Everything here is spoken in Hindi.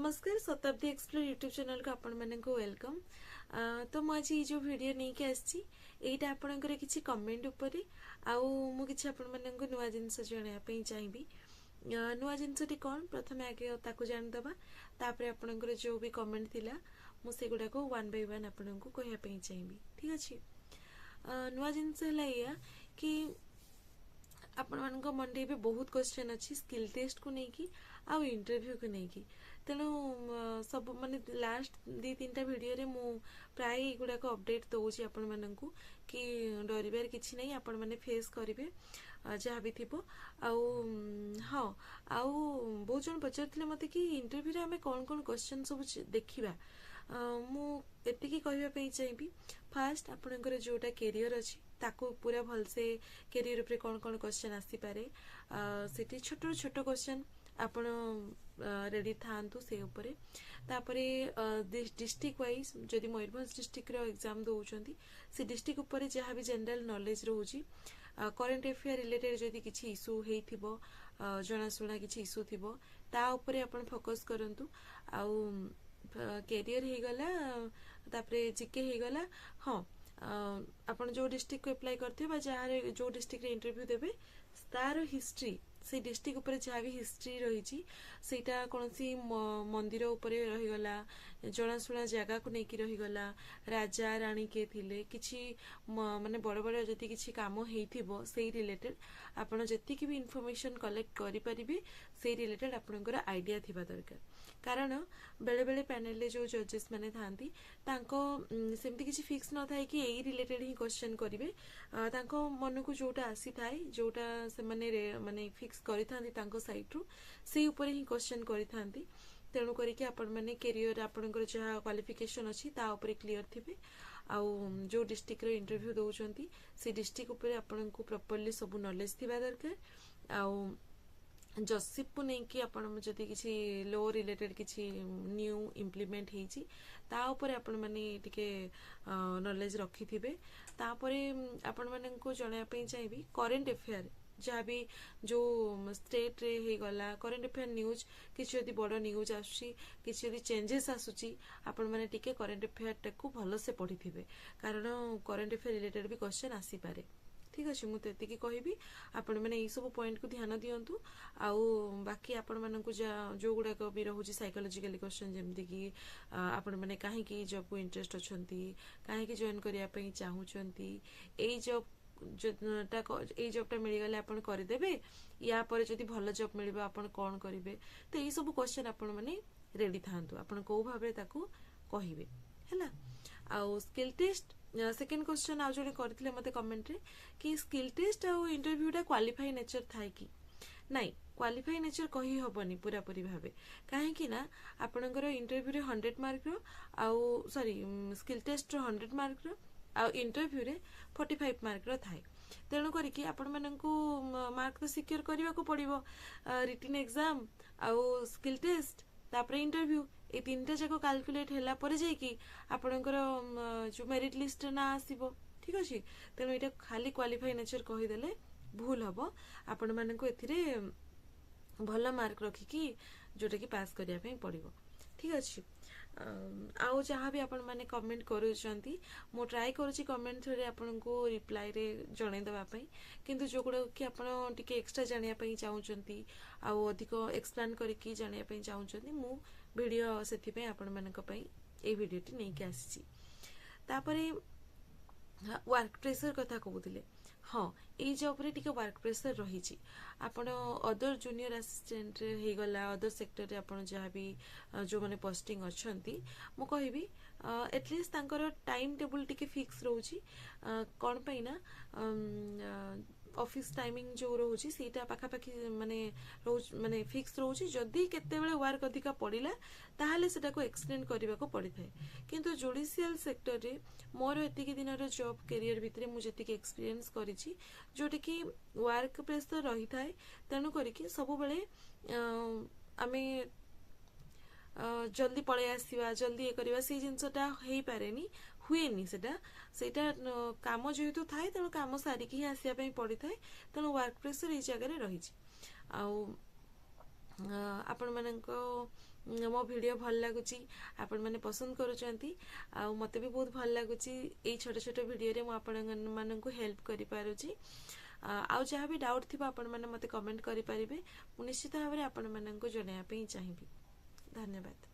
नमस्कार शताब्दी एक्सप्लोर यूट्यूब चैनल को आपण माने को वेलकम। तो मु आज जो वीडियो नहीं के आसी एटा आपनकर किछि कमेंट ऊपर आउ मु किछि आपण माने को नुवा जिंस जणया पई चाहिबी। नुवा जिंसटी कोन प्रथमे आगे ताकू जान दबा तापरे आपनकर जो भी कमेंट थिला मु सेगुडा को वन बाय वन आपण को कहया पई चाहिबी। ठीक अछि। नुवा जिंस हला या कि आपण मान मन भी बहुत क्वेश्चन अच्छी स्किल टेस्ट को लेकिन आउ इंटरव्यू को लेकिन तेणु सब माने लास्ट दी तीन वीडियो रे मु प्राय गुड़ा को अपडेट दउची आपण माननकु कि डरिबार किछि नै आपण माने फेस करिवे जहाँ भी थिबो आउ हाँ आउ बहुत जन पचारथिले मते कि इंटरव्यू रे हमें कौन कौन क्वेश्चन सब देखिबा मु एतिकी कहबा पई चाहिबी। फास्ट आपनकर जोटा कैरियर अछि ताको पूरा भल से कैरियर ऊपर कौन कौन क्वेश्चन आसी पारे सेठी छोटो छोटो क्वेश्चन आपण रेडी थांतु से ऊपर तापरे डिस्ट्रिक्ट वाइज जदि मयूरभंज डिस्ट्रिक्ट रो एग्जाम दउचंती से डिस्ट्रिक्ट ऊपर जहाँ भी जनरल नॉलेज रहउची करंट अफेयर रिलेटेड जदि किछि इशू हेइथिबो जनाशुना किछि इशू थिबो ता ऊपर आपण फोकस करंतु आउ कैरियर हे गला तापरे जीके हे गला। हाँ आपण जो डिस्ट्रिक्ट को अप्लाई करथिबे बा जहाँ जो डिस्ट्रिक्ट रे इंटरव्यू देबे तार हिस्ट्री से डिस्ट्रिक्ट ऊपर जहाँ भी हिस्ट्री रही सेटा कौन सी मंदिर ऊपर रहीगला जनाशुना जगह को लेकिन रहीगला राजा राणी के थिले किछि माने बड़ बड़ जति किछि काम हेइथिबो सेही रिलेटेड आपण जति भी इन्फॉर्मेशन कलेक्ट करि परिबे सेही रिलेटेड आपनकर आइडिया थिबा दरकार। कारण बेले बेले पैनल रे जो जजेस माने थांती तांको सेमती किछि फिक्स न थाए कि एही रिलेटेड ही क्वेश्चन करिवे तांको मन को जोटा आसी थाए जोटा से माने फिक्स करि थांती तांको साइट रु से ऊपर ही क्वेश्चन करि थांती तेणु करिके आपण माने कैरियर आपनकर जहा क्वालिफिकेशन अछि ता ऊपर क्लियर थिबे आउ जो डिस्ट्रिक्ट रो इंटरव्यू दउचंती से डिस्ट्रिक्ट ऊपर आपण को प्रॉपर्ली सब नॉलेज थिबा दरकार आउ जसिप को नहीं कि आपण जति किछि लो रिलेटेड किछि न्यू इम्प्लीमेंट हेछि ता ऊपर आपण माने टिके नॉलेज रखी थिबे तापरे आपण माने को जणया पई चाहिबी करंट अफेयर जहाँ भी जो स्टेट रे हे गला करंट अफेयर न्यूज किछि यदि बड़ न्यूज आसुची किछि यदि चेंजेस आसुची आपण माने टिके करंट अफेयर टाकू भलो से पढी थिबे कारण करंट अफेयर रिलेटेड भी क्वेश्चन आसी पारे। ठीक अछि मु तेतिकी कहबी आपण माने ई सब पॉइंट को ध्यान दियंतु आउ बाकी आपण माने को जो गुडा को भी रहउची साइकोलॉजिकली क्वेश्चन जेमति कि आपण माने काहे की जॉब को इंटरेस्ट अछंती काहे की जॉइन करिया पई चाहुचंती एई जॉब जॉबटा मिल गले आपण कर देबे या पर जदि भल जॉब मिलबा आपण कोन करिवे तो एई सब क्वेश्चन आपण माने रेडी थांतु आपण को भाबरे ताकू कहिबे हैला। आउ स्किल टेस्ट सेकंड क्वेश्चन आ जोने करथिले मते कमेंट रे कि स्किल टेस्ट आ इंटरव्यूटा क्वालिफाई नेचर थाय कि नाही क्वालिफाई नेचर कही हबनी पूरा पूरी भाबे काहे कि ना आपनकर इंटरव्यू रे 100 मार्क रो आउ सॉरी स्किल टेस्ट रो 100 मार्क रो आ इंटरव्यू रे 45 मार्क रो थाय तेणु करिकि आपण माननकु मार्क तो सिक्योर करबा को पड़िबो रिटन एग्जाम आउ स्किल टेस्ट तापरे इंटरव्यू ए तीनटा जाको कैलकुलेट हैला परे जाई कि आपनकर जो मेरिट लिस्ट ना आसीबो। ठीक अछि तेणु एटा खाली क्वालिफाई नेचर कहि देले भूल हबो आपण माननकु एथिरे भलो मार्क रखि कि जोटा कि पास करिया पे पड़िबो। ठीक अछि आउ जहाँ भी आपण माने कमेंट करूचंती मो ट्राई करूची कमेंट थ्रू रे आपण को रिप्लाई रे जणे दबा पई किंतु जो गुडा कि आपण टिके एक्स्ट्रा जानिया पई चाहुचंती आउ अधिक एक्सप्लेन करिकि जानिया पई चाहुचंती मु वीडियो सेति पे आपण मानक पई ए वीडियोटी नै के आसीची। तापरे वर्क प्रेशर कथा कहउतिले हाँ ये जॉब रे टिके वर्क प्रेशर रही आपण अदर जूनियर असिस्टेंट रे हे गला अदर सेक्टर रे आपण जहाँ भी जो माने पोस्टिंग अछंती मु कहबी एटलीस्ट तांकर टाइम टेबल टिके फिक्स रहउची कोन पई ना ऑफिस टाइमिंग जो रहउची सेटा पाखा पाखी माने फिक्स रहउची जदी केते बेले वर्क अधिका पड़िला ताहाले सेटा को एक्सटेंड करबा को पड़ी थाए किंतु जुडिशियल सेक्टर रे मोर एतिकी दिन रो जॉब करियर भितरे मु जेतिकी एक्सपीरियंस करिछि जोटी कि वर्क प्रेशर रही थाए तेनु करिकि सब बेले आमे जल्दी पळे आसीबा जल्दी ए करबा से जिंसटा हेई पारेनी हुएनी सेटा काम जेहेतु थाए तेणु काम सारिकी ही आसिया पई पड़ी थाए तेणु वर्क प्रेशर ए जगह रे रही आपण मानक मो वीडियो भल लगुच आपण मैंने पसंद करुँच मत भी बहुत भल लगुच छोट छोट वीडियो मु आपण हेल्प कर पारुची आउ जहाँ भी डाउट थी आपण मैंने मत कमेंट करें निश्चित भाव में आपण मानक जनवाई चाहिए। धन्यवाद।